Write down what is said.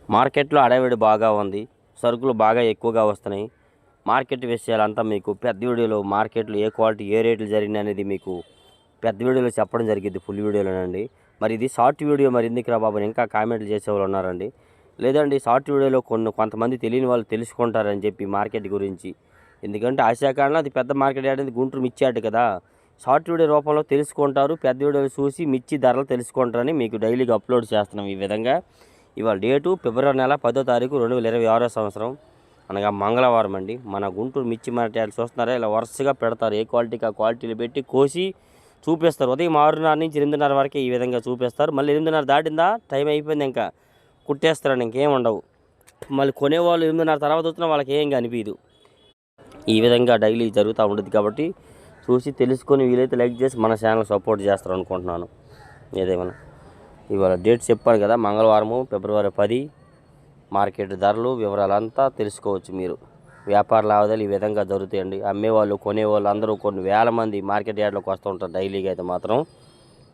మార్కెట్లో హడావిడి బాగా ఉంది. సరుకులు బాగా ఎక్కువగా వస్తున్నాయి. మార్కెట్ విషయాలంతా మీకు పెద్ద వీడియోలో మార్కెట్‌లో ఏ క్వాలిటీ, ఏ రేట్లు జరిగినాయనేది మీకు పెద్ద వీడియోలో చెప్పడం జరిగిద్ది. ఫుల్ వీడియోలోనండి. మరి ఇది షార్ట్ వీడియో మరి ఎందుకురా బాబు అని ఇంకా కామెంట్లు చేసేవాళ్ళు ఉన్నారండి. లేదండి షార్ట్ వీడియోలో కొంతమంది తెలియని వాళ్ళు తెలుసుకుంటారని చెప్పి మార్కెట్ గురించి. ఎందుకంటే ఆసియా ఖండ్‌లో అది పెద్ద మార్కెట్ యార్డ్ గుంటూరు మిర్చి యార్డ్ కదా! షార్ట్ వీడియో రూపంలో తెలుసుకుంటారు. పెద్ద వీడియోలు చూసి మిర్చి ధరలు తెలుసుకుంటారని మీకు డైలీగా అప్లోడ్ చేస్తున్నాం ఈ విధంగా. ఇవాళ డేటు ఫిబ్రవరి నెల 10వ తారీఖు 2026 సంవత్సరం అనగా మంగళవారం అండి. మన గుంటూరు మిర్చి మార్కెట్ యార్డ్ చూస్తున్నారా ఇలా వరుసగా పెడతారు. ఏ క్వాలిటీకి ఆ క్వాలిటీలు పెట్టి కోసి చూపిస్తారు. ఉదయం 6:30 నుంచి 8:30 వరకే ఈ విధంగా చూపిస్తారు. మళ్ళీ 8:30 దాటిందా టైం అయిపోయింది ఇంకా కుట్టేస్తారండి, ఇంకేం ఉండవు. మళ్ళీ కొనేవాళ్ళు 8:30 తర్వాత వచ్చినా వాళ్ళకి ఏం కనిపించదు. ఈ విధంగా డైలీ జరుగుతూ ఉంటుంది కాబట్టి చూసి తెలుసుకొని వీలైతే లైక్ చేసి మన ఛానల్ సపోర్ట్ చేస్తారు అనుకుంటున్నాను. ఏదేమన్నా ఇవాళ డేట్ చెప్పాను కదా, మంగళవారము ఫిబ్రవరి 10. మార్కెట్ ధరలు వివరాలంతా తెలుసుకోవచ్చు మీరు. వ్యాపార లావాదేవీలు ఈ విధంగా జరుగుతాయండి. అమ్మేవాళ్ళు కొనేవాళ్ళు అందరూ కొన్ని వేల మంది మార్కెట్ యార్డ్లోకి వస్తూ ఉంటారు డైలీగా అయితే మాత్రం.